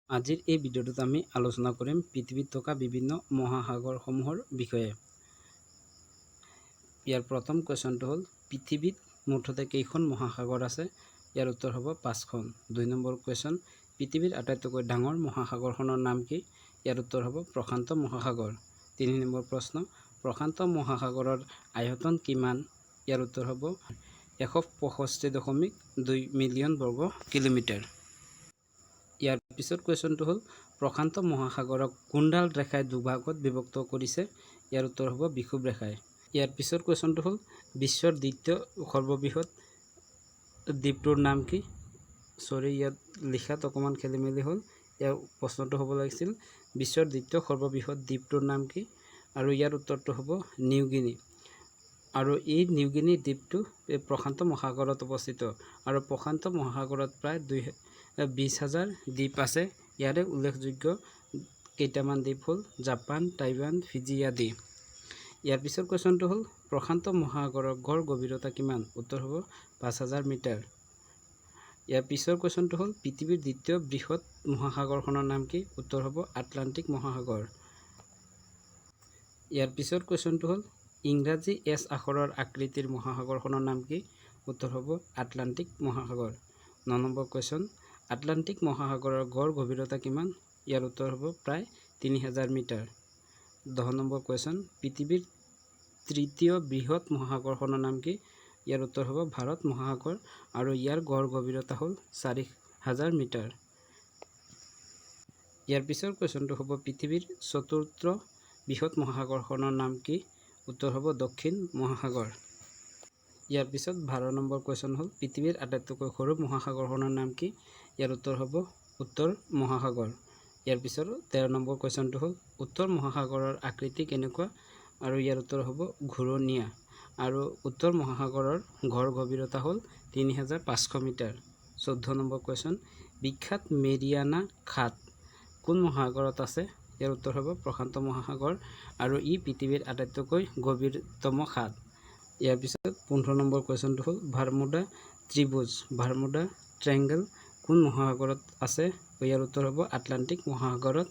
আজিৰ এই ভিডিঅ'টোত আমি আলোচনা কৰিম পৃথিৱীত থকা বিভিন্ন মহাসাগৰসমূহৰ বিষয়ে। ইয়াৰ প্ৰথম কুৱেশ্যনটো হ'ল পৃথিৱীত মুঠতে কেইখন মহাসাগৰ আছে? ইয়াৰ উত্তৰ হ'ব 5খন। 2 নম্বৰ কুৱেশ্যন, পৃথিৱীৰ আটাইতকৈ ডাঙৰ মহাসাগৰখনৰ নাম কি? ইয়াৰ উত্তৰ হ'ব প্ৰশান্ত মহাসাগৰ। 3 নম্বৰ প্ৰশ্ন, প্ৰশান্ত মহাসাগৰৰ আয়তন কিমান? ইয়াৰ উত্তৰ হ'ব 165.2 মিলিয়ন বৰ্গ কিলোমিটাৰ। ইয়াৰ পিছত কুৱেশ্যনটো হ'ল প্ৰশান্ত মহাসাগৰক কোনডাল ৰেখাই দুভাগত বিভক্ত কৰিছে? ইয়াৰ উত্তৰ হ'ব বিষুৱ ৰেখাই। ইয়াৰ পিছত কুৱেশ্যনটো হ'ল বিশ্বৰ দ্বিতীয় সৰ্ববৃহৎ দ্বীপটোৰ নাম কি? ইয়াত লিখাত অকণমান খেলিমেলি হ'ল। ইয়াৰ প্ৰশ্নটো হ'ব লাগিছিল বিশ্বৰ দ্বিতীয় সৰ্ববৃহৎ দ্বীপটোৰ নাম কি? আৰু ইয়াৰ উত্তৰটো হ'ব নিউগিনি। আৰু এই নিউগিনি দ্বীপটো এই প্ৰশান্ত মহাসাগৰত অৱস্থিত। আৰু প্ৰশান্ত মহাসাগৰত প্ৰায় 20,000 দ্বীপ আছে। ইয়াৰে উল্লেখযোগ্য কেইটামান দ্বীপ হ'ল জাপান, টাইৱান, ফিজি আদি। ইয়াৰ পিছৰ কুৱেশ্যনটো হ'ল প্ৰশান্ত মহাসাগৰৰ গড় গভীৰতা কিমান? উত্তৰ হ'ব 5,000 মিটাৰ। ইয়াৰ পিছৰ কুৱেশ্যনটো হ'ল পৃথিৱীৰ দ্বিতীয় বৃহৎ মহাসাগৰখনৰ নাম কি? উত্তৰ হ'ব আটলাণ্টিক মহাসাগৰ। ইয়াৰ পিছৰ কুৱেশ্যনটো হ'ল ইংৰাজী এছ আখৰৰ আকৃতিৰ মহাসাগৰখনৰ নাম কি? উত্তৰ হ'ব আটলাণ্টিক মহাসাগৰ। 9 নম্বৰ কুৱেশ্যন, আটলাণ্টিক মহাসাগৰৰ গড় গভীৰতা কিমান? ইয়াৰ উত্তৰ হ'ব প্ৰায় 3,000 মিটাৰ। 10 নম্বৰ কুৱেশ্যন, পৃথিৱীৰ তৃতীয় বৃহৎ মহাসাগৰখনৰ নাম কি? ইয়াৰ উত্তৰ হ'ব ভাৰত মহাসাগৰ আৰু ইয়াৰ গড় গভীৰতা হ'ল 4,000 মিটাৰ। ইয়াৰ পিছৰ কুৱেশ্যনটো হ'ব পৃথিৱীৰ চতুৰ্থ বৃহৎ মহাসাগৰখনৰ নাম কি? উত্তৰ হ'ব দক্ষিণ মহাসাগৰ। ইয়াৰ পিছত 12 নম্বৰ কুৱেশ্যন হ'ল পৃথিৱীৰ আটাইতকৈ সৰু মহাসাগৰখনৰ নাম কি? ইয়াৰ উত্তৰ হ'ব উত্তৰ মহাসাগৰ। ইয়াৰ পিছত 13 নম্বৰ কুৱেশ্যনটো হ'ল উত্তৰ মহাসাগৰৰ আকৃতি কেনেকুৱা? আৰু ইয়াৰ উত্তৰ হ'ব ঘূৰণীয়া। আৰু উত্তৰ মহাসাগৰৰ গড় গভীৰতা হ'ল 3,500 মিটাৰ। 14 নম্বৰ কুৱেশ্যন, বিখ্যাত মেৰিয়ানা খাত কোন মহাসাগৰত আছে? ইয়াৰ উত্তৰ হ'ব প্ৰশান্ত মহাসাগৰ আৰু ই পৃথিৱীৰ আটাইতকৈ গভীৰতম খাত। ইয়াৰ পিছত 15 নম্বৰ কুৱেশ্যনটো হ'ল বাৰ্মুডা ত্ৰিভুজ বাৰ্মুডা ট্ৰায়েংগল কোন মহাসাগৰত আছে? ইয়াৰ উত্তৰ হ'ব আটলাণ্টিক মহাসাগৰত।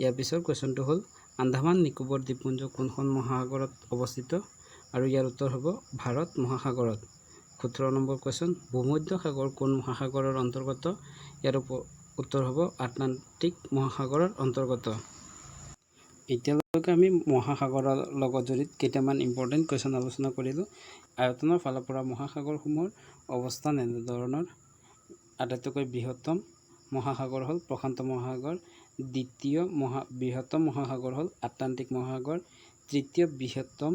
ইয়াৰ পিছৰ কুৱেশ্যনটো হ'ল আন্দামান নিকোবৰ দ্বীপপুঞ্জ কোনখন মহাসাগৰত অৱস্থিত? আৰু ইয়াৰ উত্তৰ হ'ব ভাৰত মহাসাগৰত। 17 নম্বৰ কুৱেশ্যন, ভূমধ্য সাগৰ কোন মহাসাগৰৰ অন্তৰ্গত? ইয়াৰ উত্তৰ হ'ব আটলাণ্টিক মহাসাগৰৰ অন্তৰ্গত। এতিয়ালৈকে আমি মহাসাগৰৰ লগত জড়িত কেইটামান ইম্পৰ্টেণ্ট কুৱেশ্যন আলোচনা কৰিলোঁ। আয়তনৰ ফালৰ পৰা মহাসাগৰসমূহৰ অৱস্থান এনেধৰণৰ। আটাইতকৈ বৃহত্তম মহাসাগৰ হ'ল প্ৰশান্ত মহাসাগৰ, দ্বিতীয় বৃহত্তম মহাসাগৰ হ'ল আটলাণ্টিক মহাসাগৰ, তৃতীয় বৃহত্তম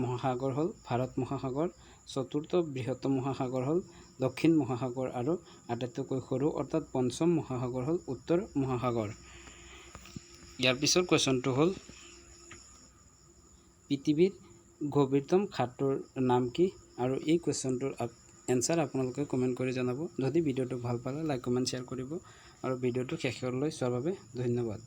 মহাসাগৰ হ'ল ভাৰত মহাসাগৰ, চতুৰ্থ বৃহত্তম মহাসাগৰ হ'ল দক্ষিণ মহাসাগৰ আৰু আটাইতকৈ সৰু অৰ্থাৎ পঞ্চম মহাসাগৰ হ'ল উত্তৰ মহাসাগৰ। ইয়াৰ পিছৰ কুৱেশ্যনটো হ'ল পৃথিৱীৰ গভীৰতম খাতটোৰ নাম কি? আৰু এই কুৱেশ্যনটোৰ এনচাৰ আপোনালোকে কমেণ্ট কৰি জনাব। যদি ভিডিঅ'টো ভাল পালে লাইক কমেণ্ট শ্বেয়াৰ কৰিব আৰু ভিডিঅ'টো শেষলৈ চোৱাৰ বাবে ধন্যবাদ।